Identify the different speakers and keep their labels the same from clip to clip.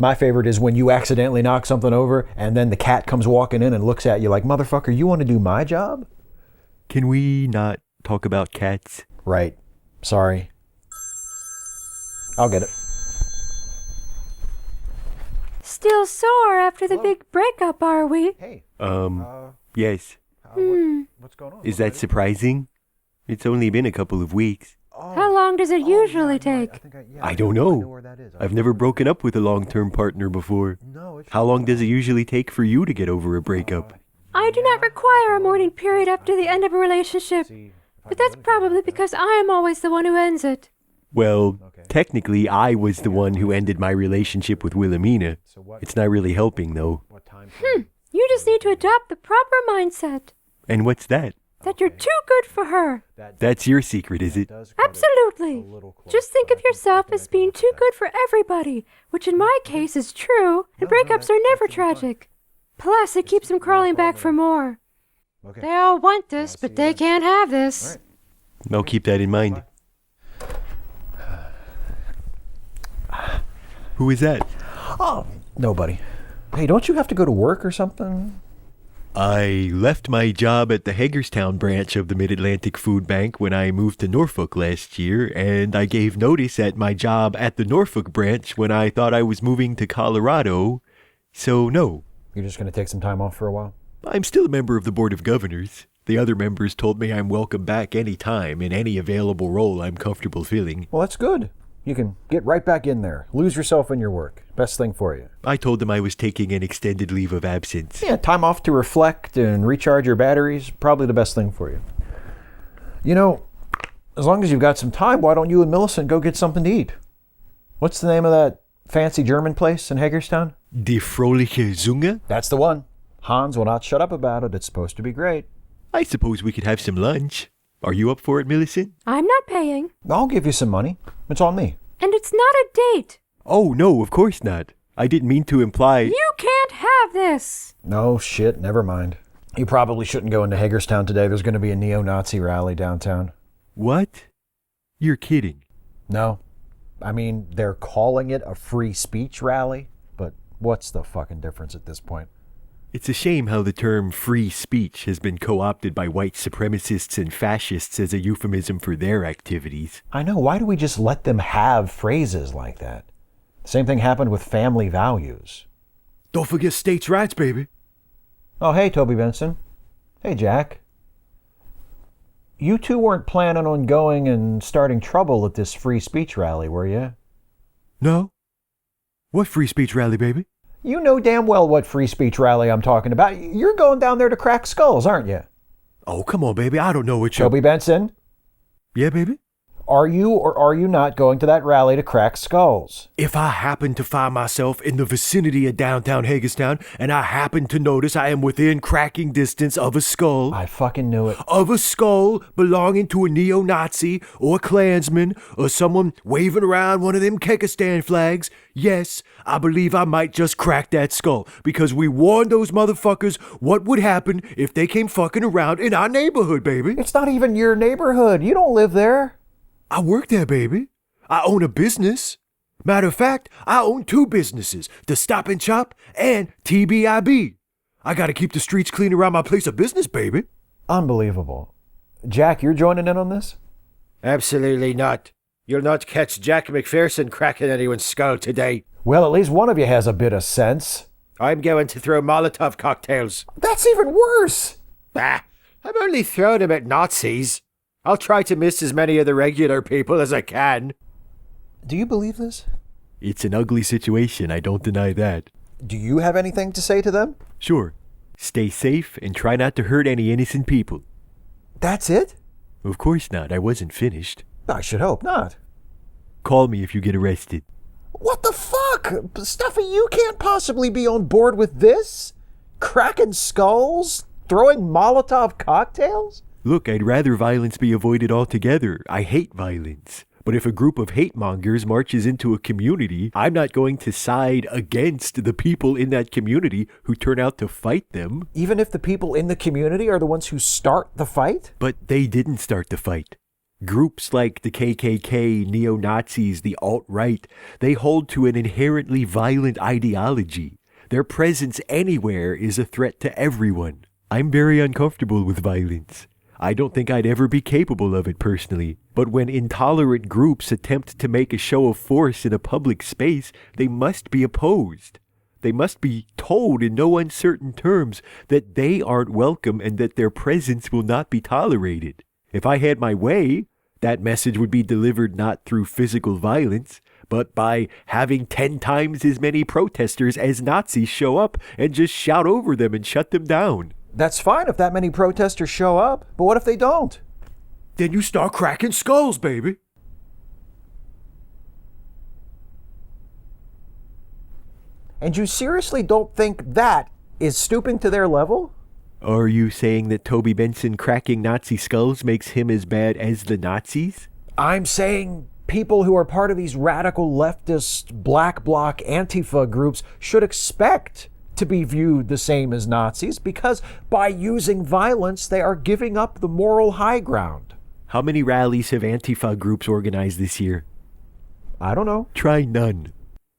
Speaker 1: My favorite is when you accidentally knock something over and then the cat comes walking in and looks at you like, motherfucker, you want to do my job?
Speaker 2: Can we not talk about cats?
Speaker 1: Right. Sorry. I'll get it.
Speaker 3: Still sore after the big breakup, are we?
Speaker 1: Hey.
Speaker 2: Yes.
Speaker 1: What's going on?
Speaker 2: Is that surprising? It's only been a couple of weeks.
Speaker 3: How long does it usually take?
Speaker 2: I don't know. I've never broken up with a long-term partner before. How long does it usually take for you to get over a breakup?
Speaker 3: I do not require a mourning period after the end of a relationship, but that's probably because I am always the one who ends it.
Speaker 2: Well, technically, I was the one who ended my relationship with Wilhelmina. It's not really helping, though.
Speaker 3: You just need to adopt the proper mindset.
Speaker 2: And what's that?
Speaker 3: That you're too good for her.
Speaker 2: That's your secret, is it?
Speaker 3: Absolutely. Just think of yourself as being too good for everybody, which in my case is true, and breakups are never tragic. Plus, it keeps them crawling back for more. They all want this, but they can't have this.
Speaker 2: I'll keep that in mind. Who is that?
Speaker 1: Oh, nobody. Hey, don't you have to go to work or something?
Speaker 2: I left my job at the Hagerstown branch of the Mid-Atlantic Food Bank when I moved to Norfolk last year, and I gave notice at my job at the Norfolk branch when I thought I was moving to Colorado. So, no.
Speaker 1: You're just going to take some time off for a while?
Speaker 2: I'm still a member of the Board of Governors. The other members told me I'm welcome back any time in any available role I'm comfortable filling.
Speaker 1: Well, that's good. You can get right back in there. Lose yourself in your work. Best thing for you.
Speaker 2: I told them I was taking an extended leave of absence.
Speaker 1: Yeah, time off to reflect and recharge your batteries. Probably the best thing for you. You know, as long as you've got some time, why don't you and Millicent go get something to eat? What's the name of that fancy German place in Hagerstown?
Speaker 2: Die Frohliche Zunge?
Speaker 1: That's the one. Hans will not shut up about it. It's supposed to be great.
Speaker 2: I suppose we could have some lunch. Are you up for it, Millicent?
Speaker 3: I'm not paying.
Speaker 1: I'll give you some money. It's on me.
Speaker 3: And it's not a date.
Speaker 2: Oh, no, of course not. I didn't mean to imply...
Speaker 3: You can't have this.
Speaker 1: No, shit, never mind. You probably shouldn't go into Hagerstown today. There's going to be a neo-Nazi rally downtown.
Speaker 2: What? You're kidding.
Speaker 1: No. I mean, they're calling it a free speech rally, but what's the fucking difference at this point?
Speaker 2: It's a shame how the term free speech has been co-opted by white supremacists and fascists as a euphemism for their activities.
Speaker 1: I know. Why do we just let them have phrases like that? The same thing happened with family values.
Speaker 2: Don't forget states' rights, baby.
Speaker 1: Oh, hey, Toby Benson. Hey, Jack. You two weren't planning on going and starting trouble at this free speech rally, were you?
Speaker 2: No. What free speech rally, baby?
Speaker 1: You know damn well what free speech rally I'm talking about. You're going down there to crack skulls, aren't you?
Speaker 2: Oh, come on, baby. I don't know what you're...
Speaker 1: Toby Benson?
Speaker 2: Yeah, baby?
Speaker 1: Are you or are you not going to that rally to crack skulls?
Speaker 2: If I happen to find myself in the vicinity of downtown Hagerstown and I happen to notice I am within cracking distance of a skull...
Speaker 1: I fucking knew it.
Speaker 2: Of a skull belonging to a neo-Nazi or a Klansman or someone waving around one of them Kekistan flags, yes, I believe I might just crack that skull because we warned those motherfuckers what would happen if they came fucking around in our neighborhood, baby.
Speaker 1: It's not even your neighborhood. You don't live there.
Speaker 2: I work there, baby. I own a business. Matter of fact, I own 2 businesses, the Stop and Shop and TBIB. I gotta keep the streets clean around my place of business, baby.
Speaker 1: Unbelievable. Jack, you're joining in on this?
Speaker 4: Absolutely not. You'll not catch Jack McPherson cracking anyone's skull today.
Speaker 1: Well, at least one of you has a bit of sense.
Speaker 4: I'm going to throw Molotov cocktails.
Speaker 1: That's even worse.
Speaker 4: Bah, I'm only throwing them at Nazis. I'll try to miss as many of the regular people as I can.
Speaker 1: Do you believe this?
Speaker 2: It's an ugly situation, I don't deny that.
Speaker 1: Do you have anything to say to them?
Speaker 2: Sure. Stay safe and try not to hurt any innocent people.
Speaker 1: That's it?
Speaker 2: Of course not, I wasn't finished.
Speaker 1: I should hope not.
Speaker 2: Call me if you get arrested.
Speaker 1: What the fuck? Stuffy, you can't possibly be on board with this? Cracking skulls? Throwing Molotov cocktails?
Speaker 2: Look, I'd rather violence be avoided altogether. I hate violence. But if a group of hate mongers marches into a community, I'm not going to side against the people in that community who turn out to fight them.
Speaker 1: Even if the people in the community are the ones who start the fight?
Speaker 2: But they didn't start the fight. Groups like the KKK, neo-Nazis, the alt-right, they hold to an inherently violent ideology. Their presence anywhere is a threat to everyone. I'm very uncomfortable with violence. I don't think I'd ever be capable of it personally. But when intolerant groups attempt to make a show of force in a public space, they must be opposed. They must be told in no uncertain terms that they aren't welcome and that their presence will not be tolerated. If I had my way, that message would be delivered not through physical violence, but by having 10 times as many protesters as Nazis show up and just shout over them and shut them down.
Speaker 1: That's fine if that many protesters show up, but what if they don't?
Speaker 2: Then you start cracking skulls, baby.
Speaker 1: And you seriously don't think that is stooping to their level?
Speaker 2: Are you saying that Toby Benson cracking Nazi skulls makes him as bad as the Nazis?
Speaker 1: I'm saying people who are part of these radical leftist black bloc Antifa groups should expect to be viewed the same as Nazis because by using violence, they are giving up the moral high ground.
Speaker 2: How many rallies have Antifa groups organized this year?
Speaker 1: I don't know.
Speaker 2: Try none.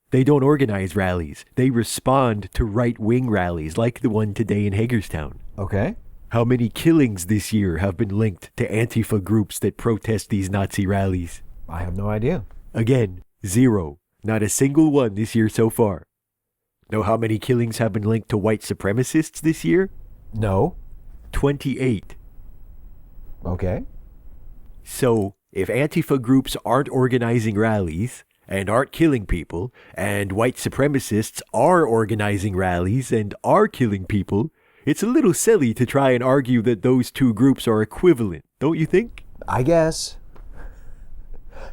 Speaker 2: They don't organize rallies. They respond to right-wing rallies like the one today in Hagerstown.
Speaker 1: Okay.
Speaker 2: How many killings this year have been linked to Antifa groups that protest these Nazi rallies?
Speaker 1: I have no idea.
Speaker 2: Again, 0. Not a single one this year so far. Know how many killings have been linked to white supremacists this year?
Speaker 1: No.
Speaker 2: 28.
Speaker 1: Okay.
Speaker 2: So, if Antifa groups aren't organizing rallies and aren't killing people, and white supremacists are organizing rallies and are killing people, it's a little silly to try and argue that those two groups are equivalent, don't you think?
Speaker 1: I guess.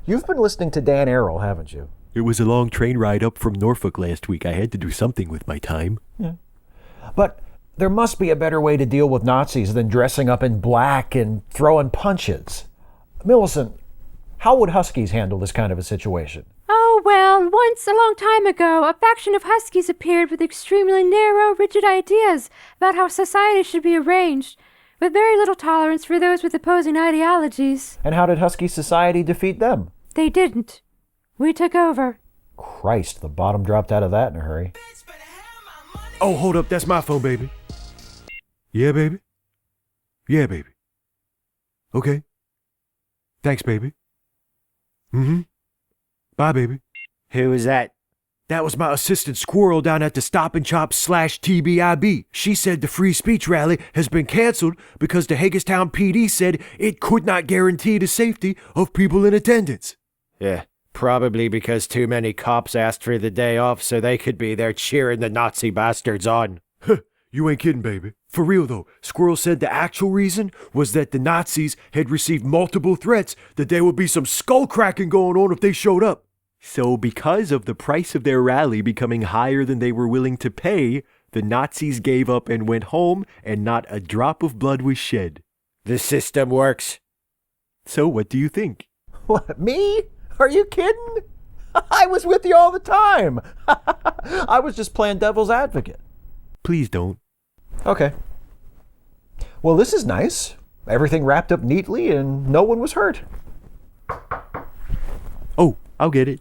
Speaker 1: You've been listening to Dan Arrow, haven't you?
Speaker 2: It was a long train ride up from Norfolk last week. I had to do something with my time.
Speaker 1: Yeah. But there must be a better way to deal with Nazis than dressing up in black and throwing punches. Millicent, how would Huskies handle this kind of a situation?
Speaker 3: Oh, well, once, a long time ago, a faction of Huskies appeared with extremely narrow, rigid ideas about how society should be arranged, with very little tolerance for those with opposing ideologies.
Speaker 1: And how did Husky society defeat them?
Speaker 3: They didn't. We took over.
Speaker 1: Christ, the bottom dropped out of that in a hurry.
Speaker 2: Oh, hold up. That's my phone, baby. Yeah, baby? Yeah, baby. Okay. Thanks, baby. Mm-hmm. Bye, baby.
Speaker 4: Who was that?
Speaker 2: That was my assistant Squirrel down at the Stop and Shop /TBIB. She said the free speech rally has been canceled because the Hagerstown PD said it could not guarantee the safety of people in attendance.
Speaker 4: Yeah, probably because too many cops asked for the day off so they could be there cheering the Nazi bastards on.
Speaker 2: Huh, you ain't kidding, baby. For real, though, Squirrel said the actual reason was that the Nazis had received multiple threats that there would be some skull-cracking going on if they showed up. So because of the price of their rally becoming higher than they were willing to pay, the Nazis gave up and went home, and not a drop of blood was shed.
Speaker 4: The system works.
Speaker 2: So what do you think?
Speaker 1: What, me? Are you kidding? I was with you all the time. I was just playing devil's advocate.
Speaker 2: Please don't.
Speaker 1: Okay. Well, this is nice. Everything wrapped up neatly and no one was hurt.
Speaker 2: Oh, I'll get it.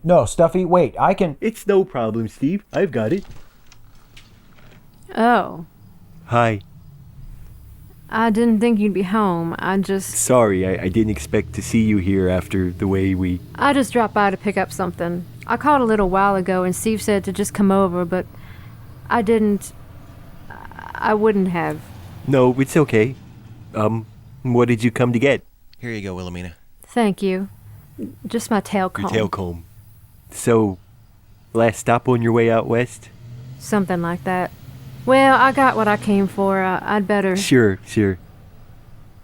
Speaker 1: No, Stuffy, wait, I can...
Speaker 2: It's no problem, Steve. I've got it.
Speaker 3: Oh.
Speaker 2: Hi.
Speaker 3: I didn't think you'd be home.
Speaker 2: Sorry, I didn't expect to see you here after the way we...
Speaker 3: I just dropped by to pick up something. I called a little while ago and Steve said to just come over, but I didn't... I wouldn't have.
Speaker 2: No, it's okay. What did you come to get?
Speaker 5: Here you go, Wilhelmina.
Speaker 3: Thank you. Just my tail comb.
Speaker 2: Your tail comb. So, last stop on your way out west?
Speaker 3: Something like that. Well, I got what I came for. I'd better...
Speaker 2: Sure.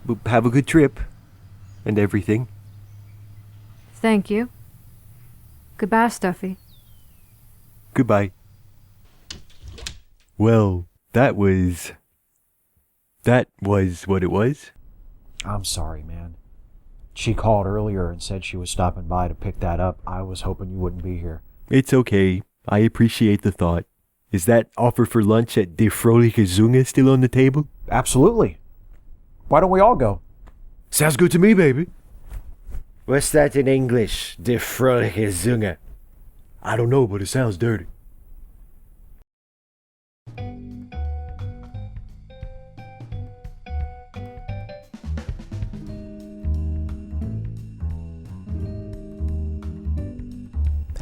Speaker 2: Well, have a good trip. And everything.
Speaker 3: Thank you. Goodbye, Stuffy.
Speaker 2: Goodbye. Well, that was what it was.
Speaker 1: I'm sorry, man. She called earlier and said she was stopping by to pick that up. I was hoping you wouldn't be here.
Speaker 2: It's okay. I appreciate the thought. Is that offer for lunch at De Froliche Zunge still on the table?
Speaker 1: Absolutely. Why don't we all go?
Speaker 2: Sounds good to me, baby.
Speaker 4: What's that in English? Die fröhliche Zunge.
Speaker 2: I don't know, but it sounds dirty.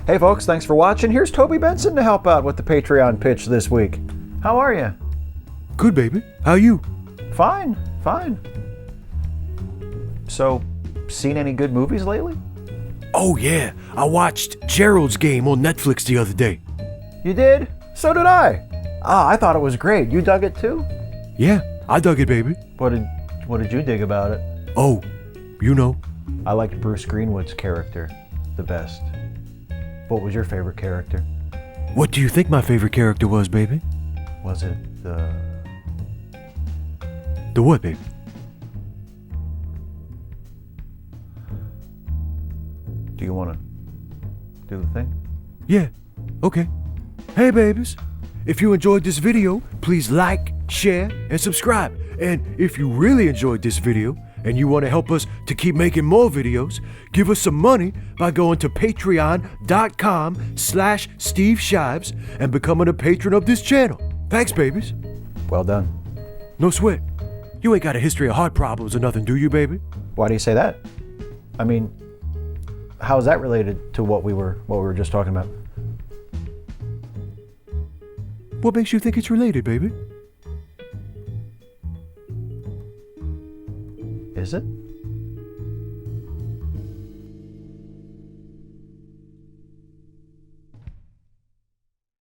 Speaker 1: Hey folks, thanks for watching. Here's Toby Benson to help out with the Patreon pitch this week. How are you?
Speaker 2: Good, baby. How you?
Speaker 1: Fine, fine. So, seen any good movies lately?
Speaker 2: Oh, yeah. I watched Gerald's Game on Netflix the other day.
Speaker 1: You did? So did I. I thought it was great. You dug it too?
Speaker 2: Yeah, I dug it, baby.
Speaker 1: What did you dig about it?
Speaker 2: Oh, you know.
Speaker 1: I liked Bruce Greenwood's character the best. What was your favorite character?
Speaker 2: What do you think my favorite character was, baby?
Speaker 1: Was it the...
Speaker 2: The what, baby?
Speaker 1: Do you want to do the thing?
Speaker 2: Yeah, okay. Hey, babies. If you enjoyed this video, please like, share, and subscribe. And if you really enjoyed this video, and you want to help us to keep making more videos, give us some money by going to patreon.com/Steve Shives and becoming a patron of this channel. Thanks, babies.
Speaker 1: Well done.
Speaker 2: No sweat. You ain't got a history of heart problems or nothing, do you, baby?
Speaker 1: Why do you say that? I mean, how is that related to what we were just talking about?
Speaker 2: What makes you think it's related, baby?
Speaker 1: Is it?